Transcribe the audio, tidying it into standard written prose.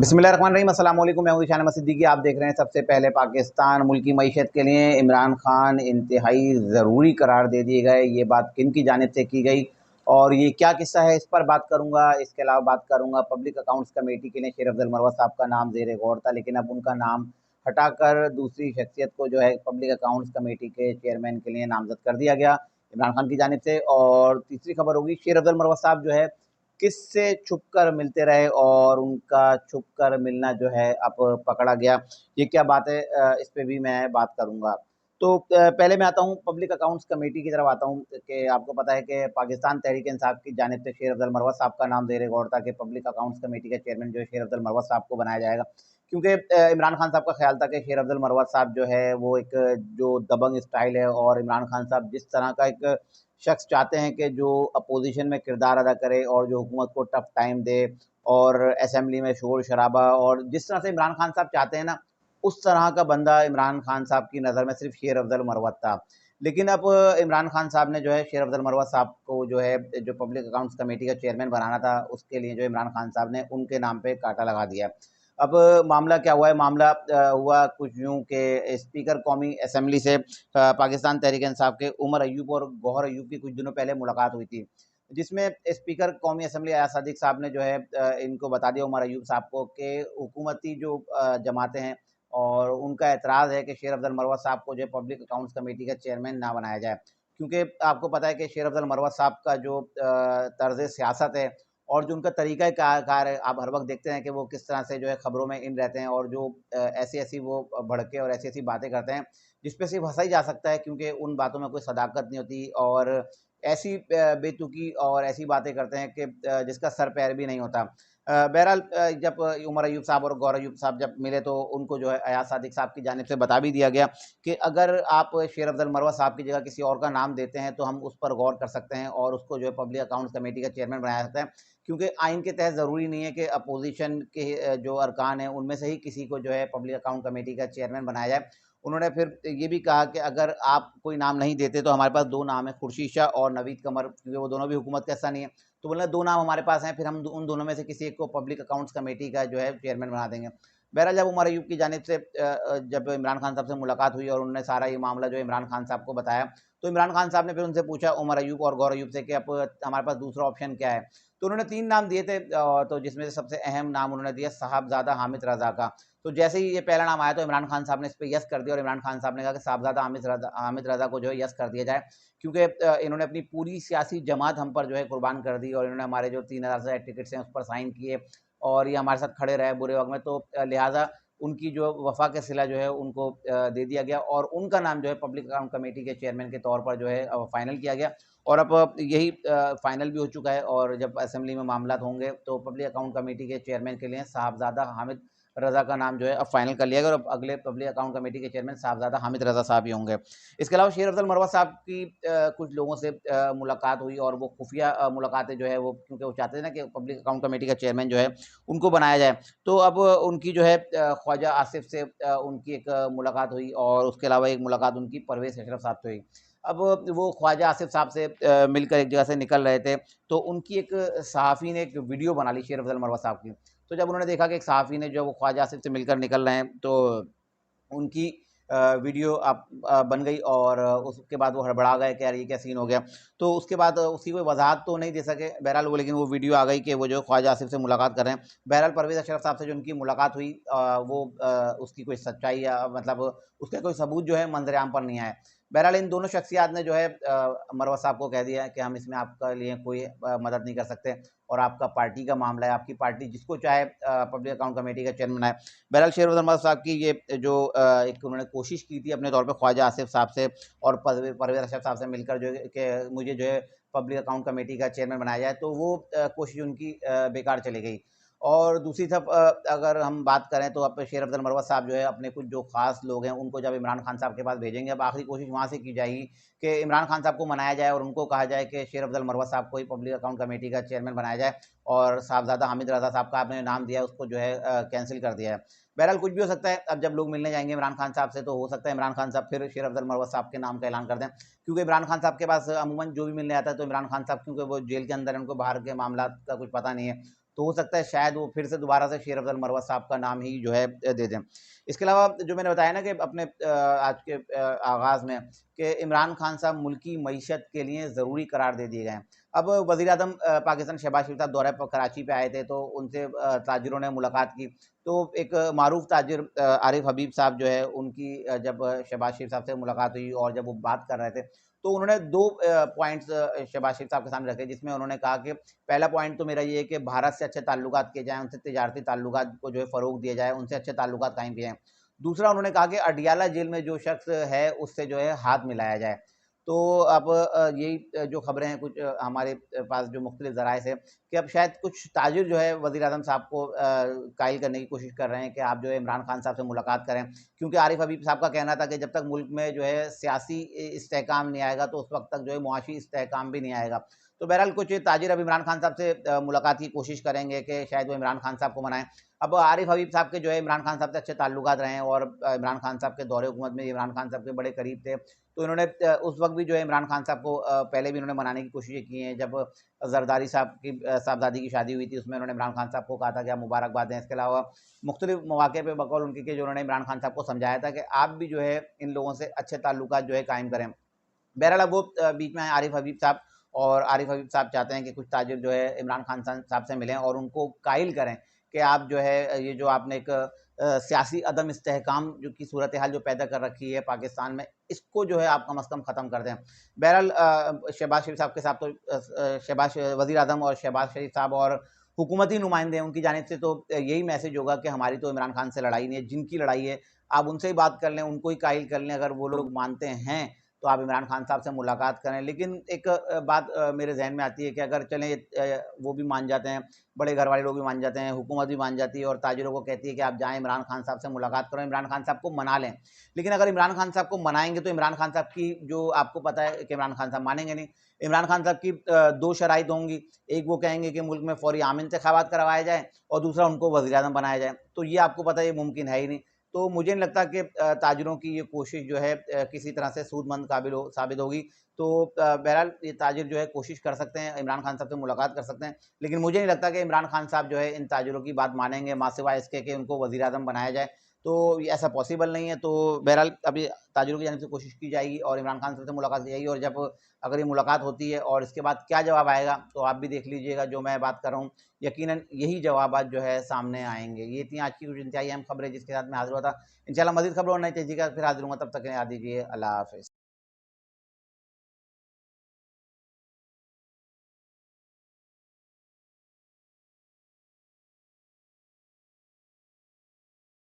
बिस्मिल्लाहिर्रहमानिर्रहीम, अस्सलाम वालेकुम। मैं हूं ईशान अहमद सिद्दीकी। आप देख रहे हैं सबसे पहले पाकिस्तान। मुल्क की मईशत के लिए इमरान खान इंतहाई ज़रूरी करार दे दिए गए। ये बात किन की जानिब से की गई और ये क्या किस्सा है, इस पर बात करूंगा। इसके अलावा बात करूंगा पब्लिक अकाउंट्स कमेटी के लिए शेर अफजल मरवत साहब का नाम ज़ेर गौर था, लेकिन अब उनका नाम हटाकर दूसरी शख्सियत को जो है पब्लिक अकाउंट्स कमेटी के चेयरमैन के लिए नामजद कर दिया गया इमरान खान की जानिब से। और तीसरी खबर होगी, शेर अफजल मरवत साहब जो है किससे छुपकर मिलते रहे और उनका छुपकर मिलना जो है अब पकड़ा गया। ये क्या बात है, इस पे भी मैं बात करूँगा। तो पहले मैं आता हूँ पब्लिक अकाउंट्स कमेटी की तरफ आता हूँ कि आपको पता है कि पाकिस्तान तहरीक-ए-इंसाफ की जानिब से शेर अफजल मरवत साहब का नाम ज़ेर गौर था कि पब्लिक अकाउंट्स कमेटी के चेयरमैन जो है शेर अफजल मरवत साहब को बनाया जाएगा। क्योंकि इमरान खान साहब का ख्याल था कि शेर अफजल मरवत साहब जो है वो एक जो दबंग स्टाइल है, और इमरान खान साहब जिस तरह का एक शख्स चाहते हैं कि जो अपोजिशन में किरदार अदा करे और जो हुकूमत को टफ टाइम दे और असेंबली में शोर शराबा, और जिस तरह से इमरान खान साहब चाहते हैं ना, उस तरह का बंदा इमरान खान साहब की नज़र में सिर्फ शेर अफजल मरवत था। लेकिन अब इमरान खान साहब ने जो है शेर अफजल मरवत साहब को जो है जो पब्लिक अकाउंट्स कमेटी का चेयरमैन बनाना था, उसके लिए जो इमरान खान साहब ने उनके नाम पे कांटा लगा दिया। अब मामला क्या हुआ है, मामला हुआ कुछ यूँ कि स्पीकर कौमी असेंबली से पाकिस्तान तहरीक इंसाफ के उमर अयूब और गौहर अयूब की कुछ दिनों पहले मुलाकात हुई थी, जिसमें स्पीकर कौमी असेंबली अयाज सादिक साहब ने जो है इनको बता दिया, उमर अयूब साहब को, कि हुकूमती जो जमातें हैं और उनका एतराज़ है कि शेर अफजल मरवत साहब को जो है पब्लिक अकाउंट्स कमेटी का चेयरमैन ना बनाया जाए। क्योंकि आपको पता है कि शेर अफजल मरवत साहब का जो तर्ज सियासत है और जो उनका तरीका कार है, आप हर वक्त देखते हैं कि वो किस तरह से जो है खबरों में इन रहते हैं, और जो ऐसी ऐसी वो भड़के और ऐसी ऐसी बातें करते हैं जिस पे सिर्फ हंसा ही जा सकता है, क्योंकि उन बातों में कोई सदाकत नहीं होती, और ऐसी बेतुकी और ऐसी बातें करते हैं कि जिसका सर पैर भी नहीं होता। बहरहाल जब उमर अयूब साहब और गौहर अयूब साहब जब मिले, तो उनको जो है अयाज सादिक साहब की जानिब से बता भी दिया गया कि अगर आप शेर अफजल मरवत साहब की जगह किसी और का नाम देते हैं तो हम उस पर गौर कर सकते हैं और उसको जो है पब्लिक अकाउंट्स कमेटी का चेयरमैन बनाया सकते हैं। क्योंकि आइन के तहत ज़रूरी नहीं है कि अपोजिशन के जो अरकान हैं उनमें से ही किसी को जो है पब्लिक अकाउंट कमेटी का चेयरमैन बनाया जाए। उन्होंने फिर ये भी कहा कि अगर आप कोई नाम नहीं देते तो हमारे पास 2 नाम है, खुर्शीद शाह और नवीद कमर, क्योंकि वो दोनों भी हुकूमत का हिस्सा नहीं है। तो बोला 2 नाम हमारे पास हैं, फिर हम उन दोनों में से किसी एक को पब्लिक अकाउंट्स कमेटी का जो है चेयरमैन बना देंगे। बहरहाल जब उमर अयूब की जानिब से जब इमरान खान साहब से मुलाकात हुई और उन्होंने सारा ये मामला जो इमरान खान साहब को बताया, तो इमरान खान साहब ने फिर उनसे पूछा, उमर अयूब और गौहर अयूब से, कि अब हमारे पास दूसरा ऑप्शन क्या है? तो उन्होंने 3 नाम दिए थे, तो जिसमें से सबसे अहम नाम उन्होंने दिया साहबज़ादा हामिद रज़ा का। तो जैसे ही ये पहला नाम आया तो इमरान खान साहब ने इस पे यस कर दिया, और इमरान खान साहब ने कहा कि साहबज़ादा हामिद रज़ा को जो है यस कर दिया जाए, क्योंकि इन्होंने अपनी पूरी सियासी जमात हम पर जो है कुर्बान कर दी, और इन्होंने हमारे जो 3000 से ज़ायद टिकट्स हैं उस पर साइन किए और ये हमारे साथ खड़े रहे बुरे वक़्त में, तो लिहाज़ा उनकी जो वफ़ा का सिला जो है उनको दे दिया गया, और उनका नाम जो है पब्लिक अकाउंट कमेटी के चेयरमैन के तौर पर जो है फाइनल किया गया। और अब यही फाइनल भी हो चुका है, और जब असेंबली में मामलात होंगे तो पब्लिक अकाउंट कमेटी के चेयरमैन के लिए साहबज़ादा हामिद रज़ा का नाम जो है अब फाइनल कर लिया गया, और अब अगले पब्लिक अकाउंट कमेटी के चेयरमैन साहबज़ादा हामिद रज़ा साहब ही होंगे। इसके अलावा शेर अफजल मरवत साहब की कुछ लोगों से मुलाकात हुई, और वो खुफिया मुलाकातें जो है वो, क्योंकि वो चाहते थे ना कि पब्लिक अकाउंट कमेटी का चेयरमैन जो है उनको बनाया जाए। तो अब उनकी जो है ख्वाजा आसिफ से उनकी एक मुलाकात हुई, और उसके अलावा एक मुलाकात उनकी परवेज़ अशरफ साहब से हुई। अब वो ख्वाजा आसिफ साहब से मिलकर एक जगह से निकल रहे थे, तो उनकी एक सहाफ़ी ने एक वीडियो बना ली शेर अफजल मरवत साहब की। तो जब उन्होंने देखा कि एक सहाफ़ी ने जो वो ख्वाजा आसिफ से मिलकर निकल रहे हैं, तो उनकी वीडियो बन गई, और उसके बाद वो हड़बड़ा गए कि यार ये क्या सीन हो गया। तो उसके बाद उसकी कोई वज़ाहत तो नहीं दे सके बहरहाल वो, लेकिन वो वीडियो आ गई कि वो जो ख्वाजा आसिफ से मुलाकात कर रहे हैं। बहरहाल परवेज़ अशरफ साहब से जो उनकी मुलाकात हुई, वो उसकी कोई सच्चाई या मतलब उसका कोई सबूत जो है मंज़र आम पर नहीं आया। बहरहाल इन दोनों शख्सियात ने जो है मरवत साहब को कह दिया है कि हम इसमें आपके लिए कोई मदद नहीं कर सकते, और आपका पार्टी का मामला है, आपकी पार्टी जिसको चाहे पब्लिक अकाउंट कमेटी का चेयरमैन बनाए। बहरहाल शेर अफजल मरवत साहब की ये जो एक उन्होंने कोशिश की थी अपने तौर पे ख्वाजा आसिफ साहब से और परवेज़ अशरफ साहब से मिलकर जो है कि मुझे जो है पब्लिक अकाउंट कमेटी का चेयरमैन बनाया जाए, तो वो कोशिश उनकी बेकार चली गई। और दूसरी तरफ अगर हम बात करें तो अब शेर अफजल मरवत साहब जो है अपने कुछ जो ख़ास लोग हैं उनको जब इमरान खान साहब के पास भेजेंगे, अब आखिरी कोशिश वहाँ से की जाएगी कि इमरान खान साहब को मनाया जाए और उनको कहा जाए कि शेर अफजल मरवत साहब को ही पब्लिक अकाउंट कमेटी का चेयरमैन बनाया जाए, और साहबज़ादा हामिद रज़ा साहब का आपने नाम दिया है उसको जो है कैंसिल कर दिया है। बहरहाल कुछ भी हो सकता है, अब जब लोग मिलने जाएँगे इमरान खान साहब से, तो हो सकता है इमरान खान साहब फिर शेर अफजल मरवत साहब के नाम का ऐलान कर दें, क्योंकि इमरान खान साहब के पास अमूमन जो भी मिलने आता है तो इमरान खान साहब, क्योंकि वो जेल के अंदर हैं, उनको बाहर के मामलात का कुछ पता नहीं है, तो हो सकता है शायद वो फिर से दोबारा से शेर अफजल मरवत साहब का नाम ही जो है दे दें। इसके अलावा जो मैंने बताया ना कि अपने आज के आगाज़ में कि इमरान खान साहब मुल्की मईशत के लिए ज़रूरी करार दे दिए गए हैं। अब वज़ीर-ए-आज़म पाकिस्तान शहबाज शरीफ साहब दौरे पर कराची पे आए थे, तो उनसे ताजिरों ने मुलाकात की। तो एक मारूफ ताजिर आरिफ हबीब साहब जो है उनकी जब शहबाज शरीफ साहब से मुलाकात हुई और जब वो बात कर रहे थे, तो उन्होंने 2 पॉइंट्स शहबाज शरीफ साहब के सामने रखे, जिसमें उन्होंने कहा कि पहला पॉइंट तो मेरा ये है कि भारत से अच्छे ताल्लुकात किए जाएँ, उनसे तिजारती ताल्लुकात को जो है फ़रोग़ दिया जाए, उनसे अच्छे ताल्लुकात कायम किए जाएँ। दूसरा उन्होंने कहा कि अडियाला जेल में जो शख्स है, उससे जो है हाथ मिलाया जाए। तो अब यही जो खबरें हैं कुछ हमारे पास जो मुख्तलिफ ज़राए से कि अब शायद कुछ ताजिर जो है वज़ीर-ए-आज़म साहब को कायल करने की कोशिश कर रहे हैं कि आप जो है इमरान खान साहब से मुलाकात करें। क्योंकि आरिफ हबीब साहब का कहना था कि जब तक मुल्क में जो है सियासी इस्तेहकाम नहीं आएगा, तो उस वक़्त तक जो है मुआशी इस्तेहकाम भी नहीं आएगा। तो बहरहाल कुछ ताजिर अब इमरान खान साहब से मुलाकात की कोशिश करेंगे कि शायद वो इमरान खान साहब को मनाएँ। अब आरिफ हबीब साहब के जो है इमरान खान साहब से अच्छे ताल्लुकात रहे हैं और इमरान खान साहब के दौरे हुकूमत में इमरान खान साहब के बड़े करीब थे। तो इन्होंने उस वक़्त भी जो है इमरान खान साहब को पहले भी इन्होंने मनाने की कोशिशें की हैं। जब ज़रदारी साहब की साहबज़ादी की शादी हुई थी, उसमें उन्होंने इमरान खान साहब को कहा था कि आप मुबारकबाद दें। इसके अलावा मुख्तलिफ मौके पे बकौल उनके कि जो उन्होंने इमरान खान साहब को समझाया था कि आप भी जो है इन लोगों से अच्छे ताल्लुकात जो है कायम करें। बहरहाल अब वो बीच में आए आरिफ हबीब साहब और आरिफ हबीब साहब चाहते हैं कि कुछ ताजिर जो है इमरान खान साहब से मिलें और उनको कायल करें कि आप जो है ये जो आपने एक सियासी अदम इस्तेहकाम जो की सूरत हाल जो पैदा कर रखी है पाकिस्तान में, इसको जो है आप कम अज़ कम ख़त्म कर दें। बहरहाल शहबाज शरीफ साहब के साथ तो शहबाज वज़ीर-ए-आज़म और शहबाज शरीफ साहब और हुकूमती नुमाइंदे हैं, उनकी जानिब से तो यही मैसेज होगा कि हमारी तो इमरान खान से लड़ाई नहीं है, जिनकी लड़ाई है, आप उनसे ही बात कर लें, उनको ही कायल कर लें। अगर वो लोग मानते हैं तो आप इमरान खान साहब से मुलाकात करें। लेकिन एक बात मेरे ज़हन में आती है कि अगर चलें वो भी मान जाते हैं, बड़े घर वाले लोग भी मान जाते हैं, हुकूमत भी मान जाती है और ताजिरों को कहती है कि आप जाएँ इमरान खान साहब से मुलाकात करें, इमरान खान साहब को मना लें। लेकिन अगर इमरान खान साहब को मनाएँगे तो इमरान खान साहब की जो आपको पता है कि इमरान खान साहब मानेंगे नहीं। इमरान खान साहब की 2 शराइत होंगी, एक वो कहेंगे कि मुल्क में फ़ौरी आम इंतख़ाबात करवाए जाएँ और दूसरा उनको वज़ीर-ए-आज़म बनाया जाए। तो ये आपको पता है ये मुमकिन है ही नहीं। तो मुझे नहीं लगता कि ताजिरों की ये कोशिश जो है किसी तरह से सूदमंद साबित होगी। तो बहरहाल ये ताजिर जो है कोशिश कर सकते हैं, इमरान खान साहब से मुलाकात कर सकते हैं। लेकिन मुझे नहीं लगता कि इमरान खान साहब जो है इन ताजिरों की बात मानेंगे, माँ सिवाय इसके कि उनको वज़ीर-ए-आज़म बनाया जाए। तो ये ऐसा पॉसिबल नहीं है। तो बहरहाल अभी ताजिरों की जानिब से कोशिश की जाएगी और इमरान खान साहब से मुलाकात की जाएगी और जब अगर ये मुलाकात होती है और इसके बाद क्या जवाब आएगा, तो आप भी देख लीजिएगा जो मैं बात कर रहा हूँ। यकीनन यही जवाबात जो है सामने आएँगे। ये थी आज की कुछ इंतहाई अहम खबरें जिसके साथ मैं हाज़िर हुआ था। इंशाल्लाह मज़ीद खबरों और नई तेज़ी के साथ फिर हाज़िर होऊँगा, तब तक के लिए याद दीजिए अल्लाह हाफ़िज़।